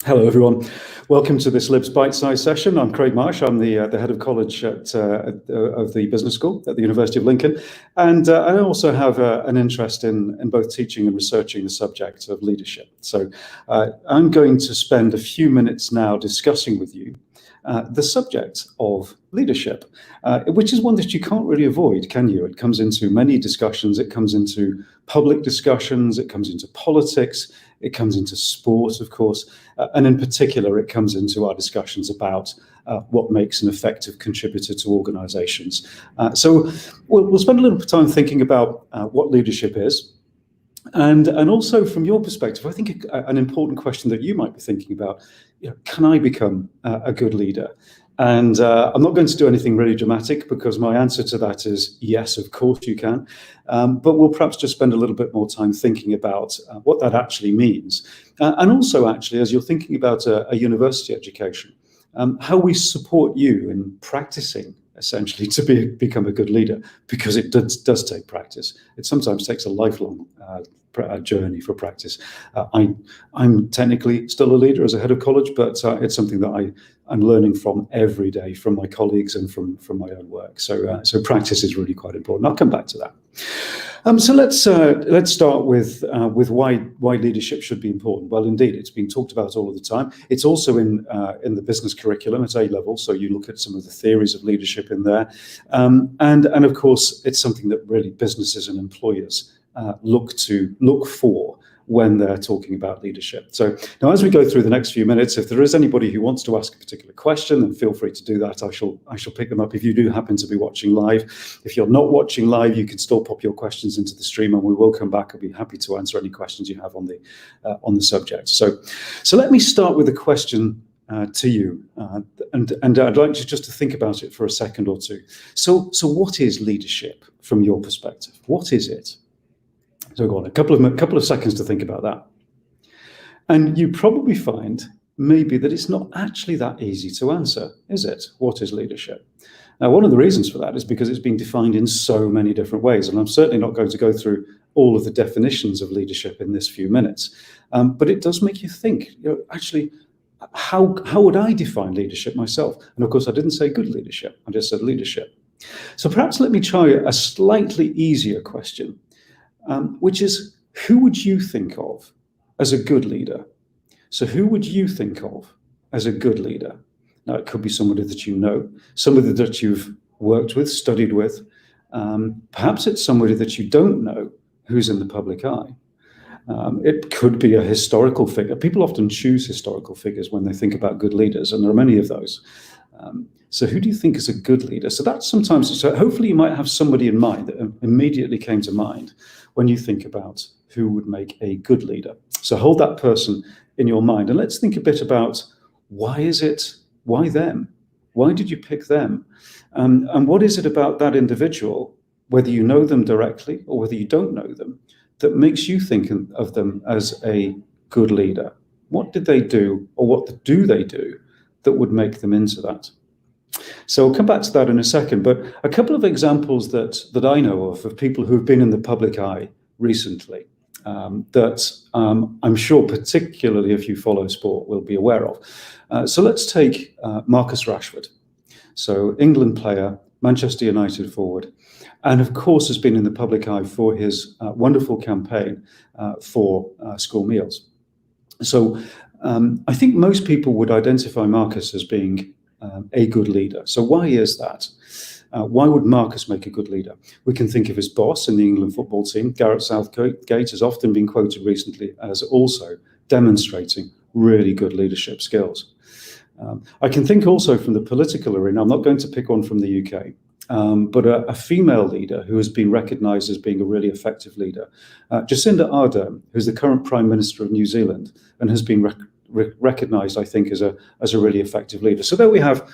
Hello, everyone. Welcome to this LIBS Bitesize session. I'm Craig Marsh. I'm the head of college of the business school at the University of Lincoln. And I also have an interest in both teaching and researching the subject of leadership. So I'm going to spend a few minutes now discussing with you the subject of leadership, which is one that you can't really avoid, can you? It comes into many discussions. It comes into public discussions. It comes into politics. It comes into sport, of course, and in particular, it comes into our discussions about what makes an effective contributor to organizations. So we'll spend a little bit of time thinking about what leadership is. And also from your perspective, I think an important question that you might be thinking about, can I become a good leader? And I'm not going to do anything really dramatic because my answer to that is yes, of course you can. But we'll perhaps just spend a little bit more time thinking about what that actually means. And also actually, as you're thinking about a university education, how we support you in practicing essentially to become a good leader, because it does take practice. It sometimes takes a lifelong journey for practice. I'm technically still a leader as a head of college, but it's something that I'm learning from every day, from my colleagues and from my own work. So practice is really quite important. I'll come back to that. So let's start with why leadership should be important. Well, indeed, it's being talked about all of the time. It's also in the business curriculum at A level, so you look at some of the theories of leadership in there, and of course, it's something that really businesses and employers look for when they're talking about leadership. So now, as we go through the next few minutes, if there is anybody who wants to ask a particular question, then feel free to do that. I shall pick them up if you do happen to be watching live. If you're not watching live, you can still pop your questions into the stream, and we will come back. I'll be happy to answer any questions you have on the subject. So let me start with a question to you, and I'd like you just to think about it for a second or two. So what is leadership from your perspective? What is it? So go on, a couple of seconds to think about that. And you probably find maybe that it's not actually that easy to answer, is it? What is leadership? Now, one of the reasons for that is because it's being defined in so many different ways. And I'm certainly not going to go through all of the definitions of leadership in this few minutes. But it does make you think, actually, how would I define leadership myself? And of course, I didn't say good leadership. I just said leadership. So perhaps let me try a slightly easier question. Which is, who would you think of as a good leader? So who would you think of as a good leader? Now, it could be somebody that you know, somebody that you've worked with, studied with. Perhaps it's somebody that you don't know who's in the public eye. It could be a historical figure. People often choose historical figures when they think about good leaders, and there are many of those. So who do you think is a good leader? So that's sometimes, so hopefully you might have somebody in mind that immediately came to mind when you think about who would make a good leader. So hold that person in your mind, and let's think a bit about why them? Why did you pick them? And what is it about that individual, whether you know them directly or whether you don't know them, that makes you think of them as a good leader? What did they do, or what do they do that would make them into that? So I'll come back to that in a second, but a couple of examples that I know of people who've been in the public eye recently that I'm sure particularly if you follow sport will be aware of. So let's take Marcus Rashford. So England player, Manchester United forward, and of course has been in the public eye for his wonderful campaign for school meals. So I think most people would identify Marcus as being a good leader. So why is that? Why would Marcus make a good leader? We can think of his boss in the England football team. Gareth Southgate has often been quoted recently as also demonstrating really good leadership skills. I can think also from the political arena. I'm not going to pick one from the UK, but a female leader who has been recognised as being a really effective leader. Jacinda Ardern, who's the current Prime Minister of New Zealand and has been recognised, I think, as a really effective leader. So there we have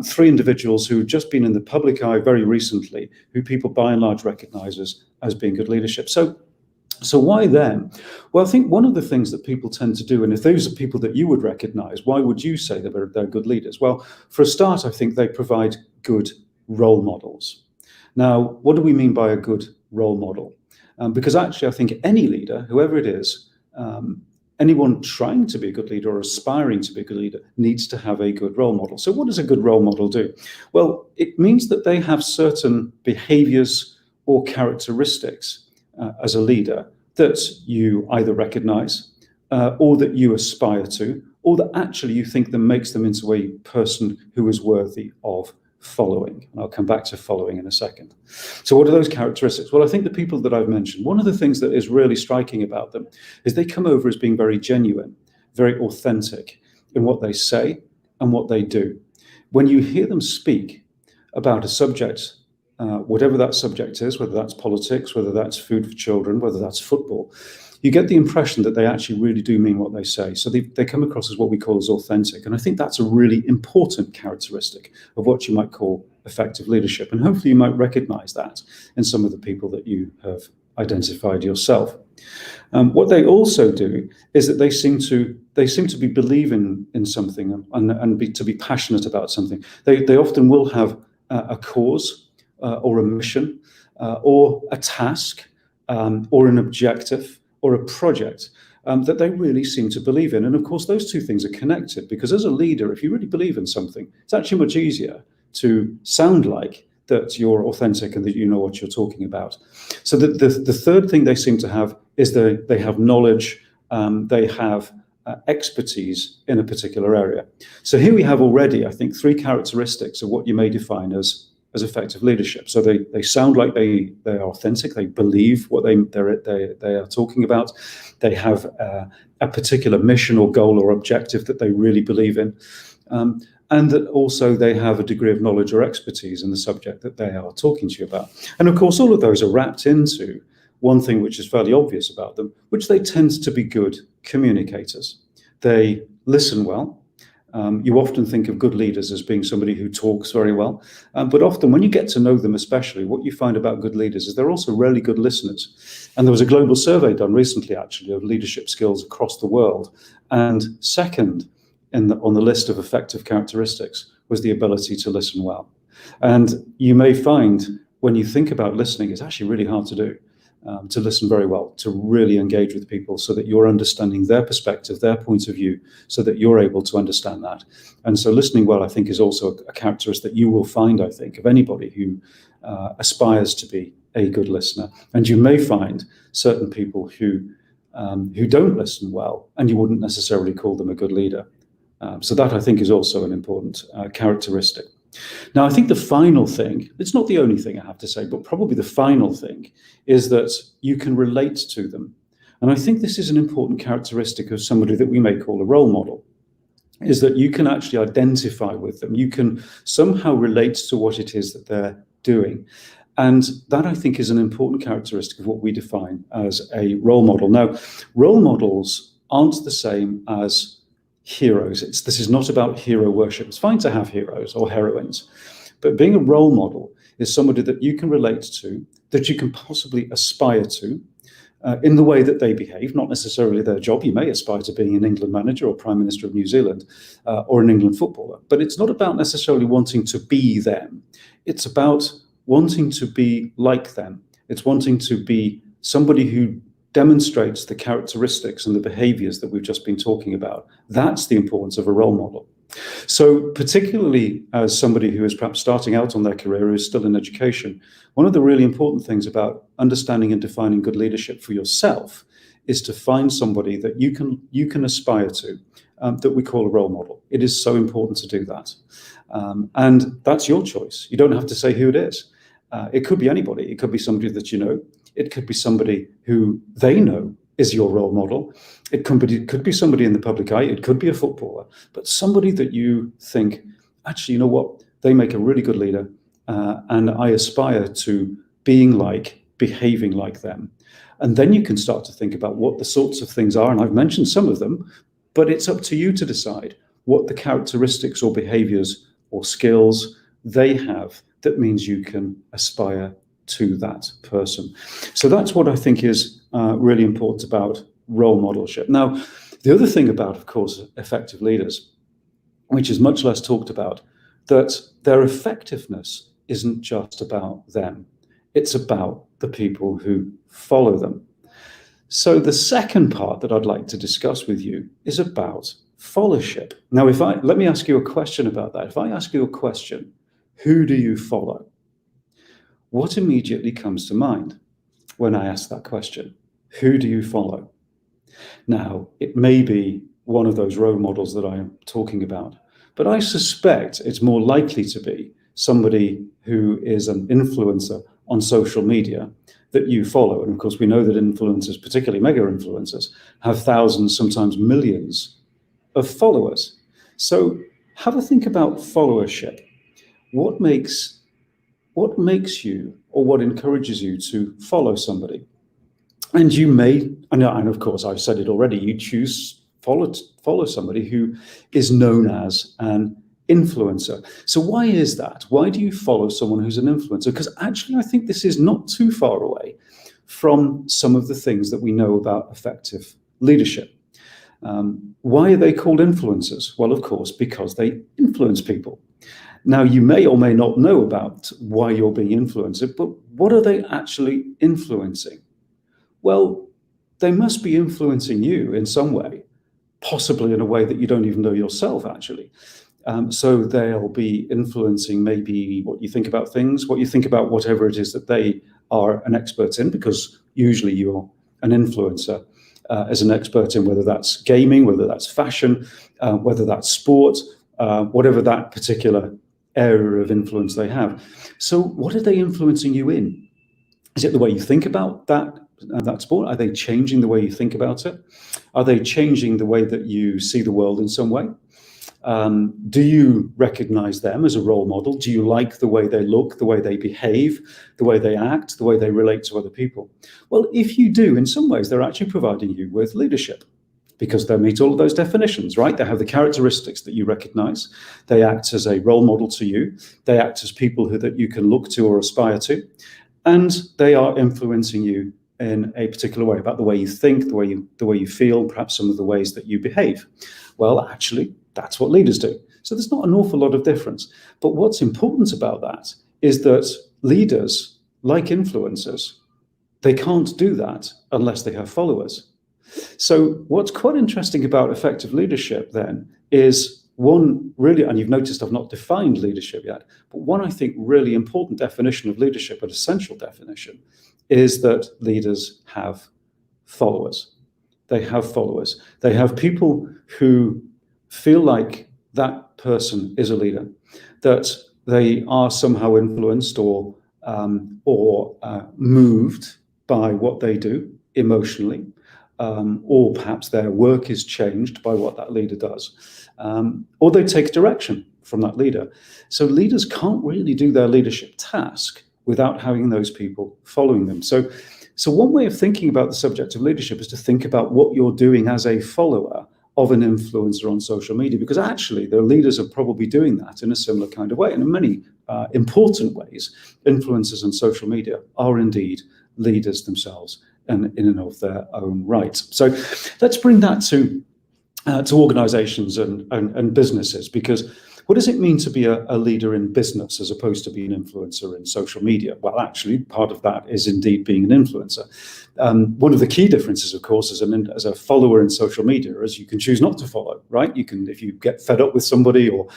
three individuals who've just been in the public eye very recently, who people by and large recognise as being good leadership. So why them? Well, I think one of the things that people tend to do, and if those are people that you would recognise, why would you say that they're good leaders? Well, for a start, I think they provide good role models. Now, what do we mean by a good role model? Because actually, I think any leader, whoever it is, anyone trying to be a good leader or aspiring to be a good leader needs to have a good role model. So what does a good role model do? Well, it means that they have certain behaviors or characteristics as a leader that you either recognize or that you aspire to, or that actually you think that makes them into a person who is worthy of following. And I'll come back to following in a second. So what are those characteristics? Well, I think the people that I've mentioned, one of the things that is really striking about them is they come over as being very genuine, very authentic in what they say and what they do. When you hear them speak about a subject, whatever that subject is, whether that's politics, whether that's food for children, whether that's football, you get the impression that they actually really do mean what they say. So they come across as what we call as authentic. And I think that's a really important characteristic of what you might call effective leadership. And hopefully you might recognize that in some of the people that you have identified yourself. What they also do is that they seem to be believing in something and to be passionate about something. They often will have a cause or a mission or a task or an objective or a project that they really seem to believe in. And of course, those two things are connected, because as a leader, if you really believe in something, it's actually much easier to sound like that you're authentic and that you know what you're talking about. So the third thing they seem to have is they have knowledge, they have expertise in a particular area. So here we have already, I think, 3 characteristics of what you may define as effective leadership. So they sound like they are authentic. They believe what they are talking about. They have a particular mission or goal or objective that they really believe in, and that also they have a degree of knowledge or expertise in the subject that they are talking to you about. And of course, all of those are wrapped into one thing which is fairly obvious about them, which they tend to be good communicators. They listen well. You often think of good leaders as being somebody who talks very well, but often when you get to know them especially, what you find about good leaders is they're also really good listeners. And there was a global survey done recently, actually, of leadership skills across the world. And second on the list of effective characteristics was the ability to listen well. And you may find when you think about listening, it's actually really hard to do. To listen very well, to really engage with people so that you're understanding their perspective, their point of view, so that you're able to understand that. And so listening well, I think, is also a characteristic that you will find, I think, of anybody who aspires to be a good listener. And you may find certain people who don't listen well, and you wouldn't necessarily call them a good leader. So that, I think, is also an important characteristic. Now, I think the final thing, it's not the only thing I have to say, but probably the final thing is that you can relate to them. And I think this is an important characteristic of somebody that we may call a role model, is that you can actually identify with them. You can somehow relate to what it is that they're doing. And that, I think, is an important characteristic of what we define as a role model. Now, role models aren't the same as heroes. This is not about hero worship. It's fine to have heroes or heroines, but being a role model is somebody that you can relate to, that you can possibly aspire to in the way that they behave, not necessarily their job. You may aspire to being an England manager or Prime Minister of New Zealand or an England footballer, but it's not about necessarily wanting to be them. It's about wanting to be like them. It's wanting to be somebody who demonstrates the characteristics and the behaviors that we've just been talking about. That's the importance of a role model. So particularly as somebody who is perhaps starting out on their career, who is still in education, one of the really important things about understanding and defining good leadership for yourself is to find somebody that you can aspire to, that we call a role model. It is so important to do that. And that's your choice. You don't have to say who it is. It could be anybody. It could be somebody that you know. It could be somebody who they know is your role model. It could be somebody in the public eye. It could be a footballer, but somebody that you think, actually, you know what, they make a really good leader, and I aspire to behaving like them. And then you can start to think about what the sorts of things are, and I've mentioned some of them, but it's up to you to decide what the characteristics or behaviors or skills they have that means you can aspire to that person. So that's what I think is really important about role modelship. Now, the other thing about, of course, effective leaders, which is much less talked about, that their effectiveness isn't just about them. It's about the people who follow them. So the second part that I'd like to discuss with you is about followership. Now, let me ask you a question about that. If I ask you a question, who do you follow? What immediately comes to mind when I ask that question? Who do you follow? Now, it may be one of those role models that I am talking about, but I suspect it's more likely to be somebody who is an influencer on social media that you follow. And of course, we know that influencers, particularly mega influencers, have thousands, sometimes millions of followers. So have a think about followership. What makes you, or what encourages you to follow somebody? And you may, and of course I've said it already, you choose follow somebody who is known as an influencer. So why is that? Why do you follow someone who's an influencer? Because actually I think this is not too far away from some of the things that we know about effective leadership. Why are they called influencers? Well, of course, because they influence people. Now, you may or may not know about why you're being influenced, but what are they actually influencing? Well, they must be influencing you in some way, possibly in a way that you don't even know yourself, actually. So they'll be influencing maybe what you think about things, what you think about whatever it is that they are an expert in, because usually you're an influencer as an expert in, whether that's gaming, whether that's fashion, whether that's sport, whatever that particular area of influence they have. So what are they influencing you in? Is it the way you think about that sport? Are they changing the way you think about it? Are they changing the way that you see the world in some way? Do you recognize them as a role model? Do you like the way they look, the way they behave, the way they act, the way they relate to other people? Well, if you do, in some ways, they're actually providing you with leadership, because they meet all of those definitions, right? They have the characteristics that you recognize. They act as a role model to you. They act as people that you can look to or aspire to. And they are influencing you in a particular way, about the way you think, the way you feel, perhaps some of the ways that you behave. Well, actually, that's what leaders do. So there's not an awful lot of difference. But what's important about that is that leaders, like influencers, they can't do that unless they have followers. So what's quite interesting about effective leadership then is one really, and you've noticed I've not defined leadership yet, but one I think really important definition of leadership, an essential definition, is that leaders have followers. They have followers. They have people who feel like that person is a leader, that they are somehow influenced or moved by what they do emotionally, or perhaps their work is changed by what that leader does, or they take direction from that leader. So leaders can't really do their leadership task without having those people following them. So one way of thinking about the subject of leadership is to think about what you're doing as a follower of an influencer on social media, because actually the leaders are probably doing that in a similar kind of way. And in many important ways, influencers on social media are indeed leaders themselves and in and of their own right. So let's bring that to organizations and businesses, because what does it mean to be a leader in business as opposed to being an influencer in social media? Well, actually, part of that is indeed being an influencer. One of the key differences, of course, as a follower in social media, is you can choose not to follow, right? You can, if you get fed up with somebody or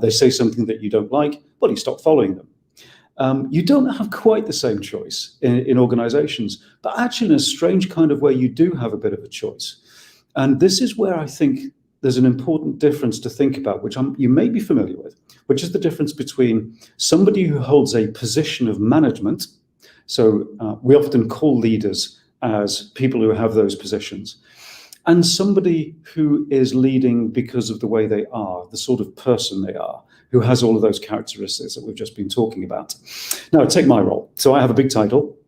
they say something that you don't like, well, you stop following them. You don't have quite the same choice in organizations, but actually in a strange kind of way, you do have a bit of a choice. And this is where I think there's an important difference to think about, which you may be familiar with, which is the difference between somebody who holds a position of management. So we often call leaders as people who have those positions, and somebody who is leading because of the way they are, the sort of person they are, who has all of those characteristics that we've just been talking about. Now, take my role. So I have a big title.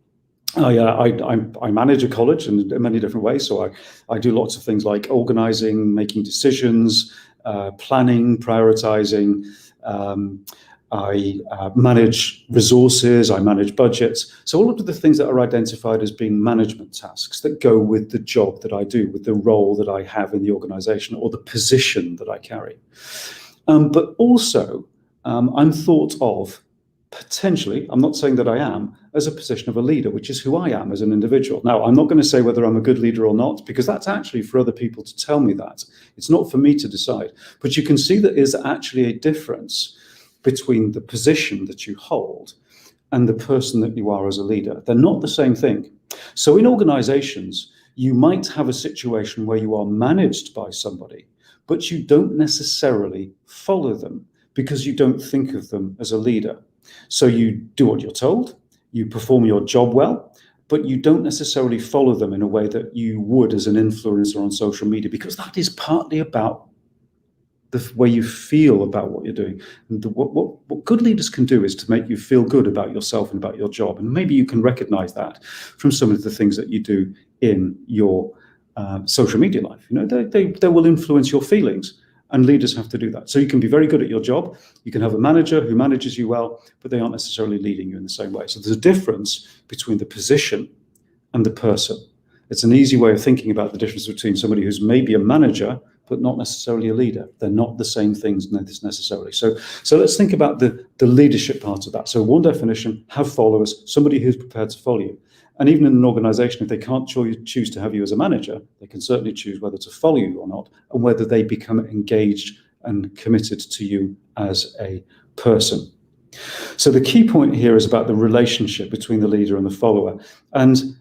I manage a college in many different ways. So I do lots of things like organizing, making decisions, planning, prioritizing. I manage resources, I manage budgets. So all of the things that are identified as being management tasks that go with the job that I do, with the role that I have in the organization or the position that I carry. But also, I'm thought of potentially, I'm not saying that I am, as a position of a leader, which is who I am as an individual. Now, I'm not going to say whether I'm a good leader or not, because that's actually for other people to tell me that. It's not for me to decide. But you can see there is actually a difference between the position that you hold and the person that you are as a leader. They're not the same thing. So in organizations, you might have a situation where you are managed by somebody, but you don't necessarily follow them because you don't think of them as a leader. So you do what you're told, you perform your job well, but you don't necessarily follow them in a way that you would as an influencer on social media, because that is partly about the way you feel about what you're doing. And what good leaders can do is to make you feel good about yourself and about your job. And maybe you can recognize that from some of the things that you do in your social media life. You know, they will influence your feelings, and leaders have to do that. So you can be very good at your job. You can have a manager who manages you well, but they aren't necessarily leading you in the same way. So there's a difference between the position and the person. It's an easy way of thinking about the difference between somebody who's maybe a manager, but not necessarily a leader. They're not the same things necessarily. So let's think about the leadership part of that. So one definition, have followers, somebody who's prepared to follow you. And even in an organization, if they can't choose to have you as a manager, they can certainly choose whether to follow you or not, and whether they become engaged and committed to you as a person. So the key point here is about the relationship between the leader and the follower. And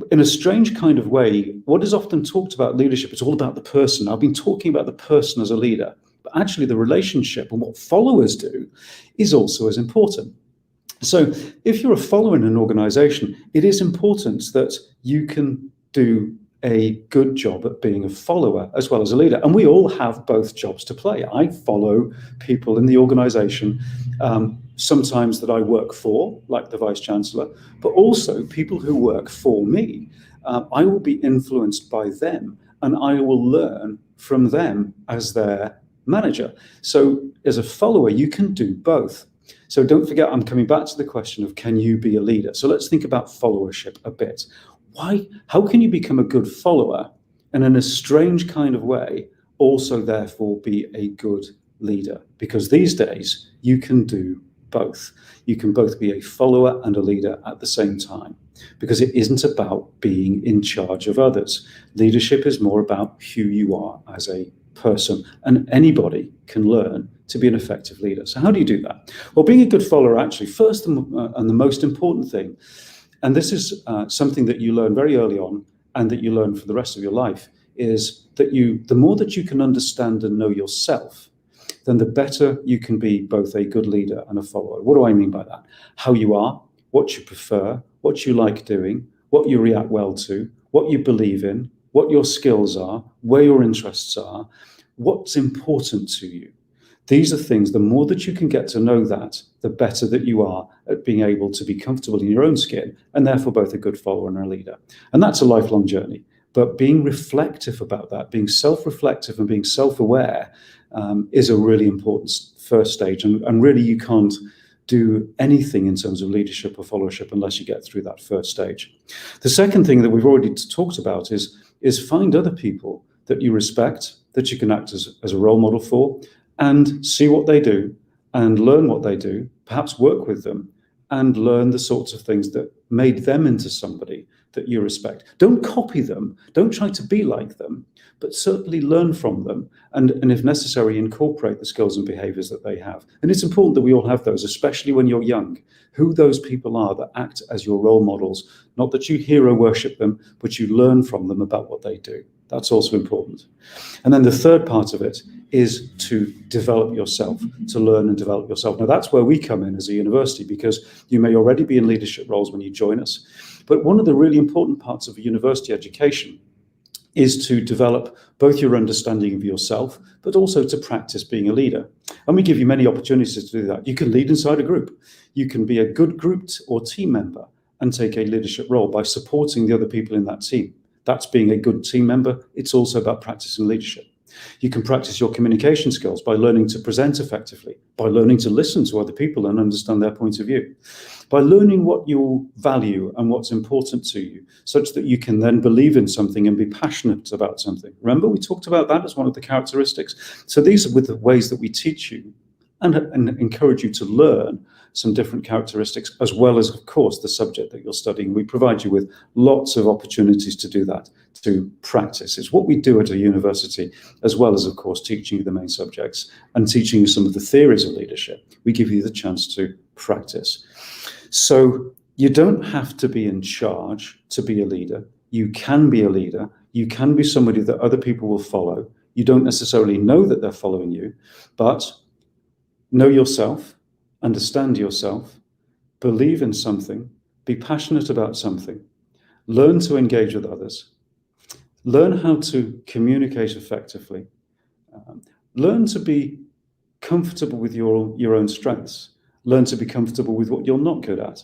in a strange kind of way, what is often talked about leadership, it's all about the person. I've been talking about the person as a leader, but actually the relationship and what followers do is also as important. So if you're a follower in an organization, it is important that you can do a good job at being a follower as well as a leader. And we all have both jobs to play. I follow people in the organization, sometimes that I work for, like the Vice Chancellor, but also people who work for me. I will be influenced by them, and I will learn from them as their manager. So as a follower, you can do both. So don't forget, I'm coming back to the question of, can you be a leader? So let's think about followership a bit. How can you become a good follower and in a strange kind of way also therefore be a good leader? Because these days you can do both. You can both be a follower and a leader at the same time, because it isn't about being in charge of others. Leadership is more about who you are as a person, and anybody can learn to be an effective leader. So how do you do that? Well, being a good follower, actually, first and the most important thing, and this is something that you learn very early on and that you learn for the rest of your life, is that the more that you can understand and know yourself, then the better you can be both a good leader and a follower. What do I mean by that? How you are, what you prefer, what you like doing, what you react well to, what you believe in, what your skills are, where your interests are, what's important to you. These are things, the more that you can get to know that, the better that you are at being able to be comfortable in your own skin, and therefore both a good follower and a leader. And that's a lifelong journey. But being reflective about that, being self-reflective and being self-aware is a really important first stage. And really you can't do anything in terms of leadership or followership unless you get through that first stage. The second thing that we've already talked about is find other people that you respect, that you can act as a role model for, and see what they do and learn what they do, perhaps work with them and learn the sorts of things that made them into somebody that you respect. Don't copy them, don't try to be like them, but certainly learn from them and if necessary, incorporate the skills and behaviors that they have. And it's important that we all have those, especially when you're young, who those people are that act as your role models, not that you hero worship them, but you learn from them about what they do. That's also important. And then the third part of it is to develop yourself, to learn and develop yourself. Now that's where we come in as a university, because you may already be in leadership roles when you join us. But one of the really important parts of a university education is to develop both your understanding of yourself, but also to practice being a leader. And we give you many opportunities to do that. You can lead inside a group. You can be a good group or team member and take a leadership role by supporting the other people in that team. That's being a good team member. It's also about practicing leadership. You can practice your communication skills by learning to present effectively, by learning to listen to other people and understand their point of view, by learning what you value and what's important to you, such that you can then believe in something and be passionate about something. Remember, we talked about that as one of the characteristics. So these are with the ways that we teach you and encourage you to learn some different characteristics, as well as, of course, the subject that you're studying. We provide you with lots of opportunities to do that, to practice. It's what we do at a university, as well as, of course, teaching you the main subjects and teaching you some of the theories of leadership. We give you the chance to practice. So you don't have to be in charge to be a leader. You can be a leader. You can be somebody that other people will follow. You don't necessarily know that they're following you, but know yourself, understand yourself, believe in something, be passionate about something, learn to engage with others, learn how to communicate effectively, learn to be comfortable with your own strengths, learn to be comfortable with what you're not good at.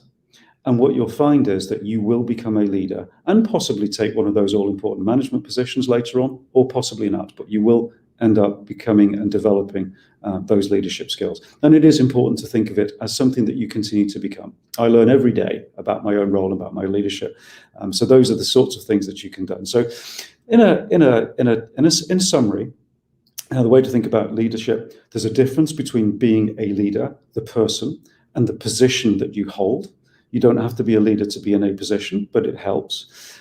And what you'll find is that you will become a leader and possibly take one of those all-important management positions later on, or possibly not, but you will end up becoming and developing those leadership skills. And it is important to think of it as something that you continue to become. I learn every day about my own role, about my leadership. So those are the sorts of things that you can do. So in summary, the way to think about leadership, there's a difference between being a leader, the person, and the position that you hold. You don't have to be a leader to be in a position, but it helps.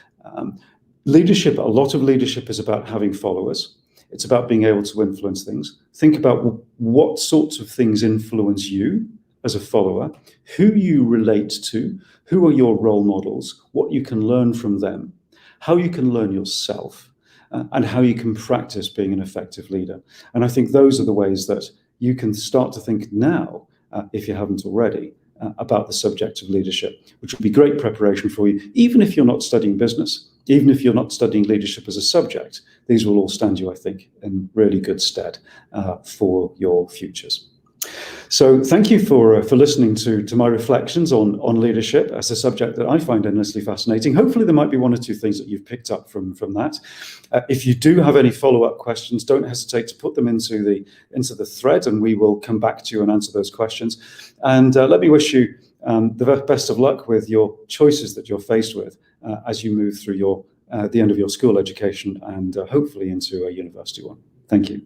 Leadership, a lot of leadership is about having followers. It's about being able to influence things. Think about what sorts of things influence you as a follower, who you relate to, who are your role models, what you can learn from them, how you can learn yourself, and how you can practice being an effective leader. And I think those are the ways that you can start to think now, if you haven't already, about the subject of leadership, which would be great preparation for you, even if you're not studying business, even if you're not studying leadership as a subject. These will all stand you, I think, in really good stead for your futures. So thank you for listening to my reflections on leadership as a subject that I find endlessly fascinating. Hopefully there might be one or two things that you've picked up from that. If you do have any follow-up questions, don't hesitate to put them into the thread, and we will come back to you and answer those questions. And let me wish you the best of luck with your choices that you're faced with as you move through the end of your school education and hopefully into a university one. Thank you.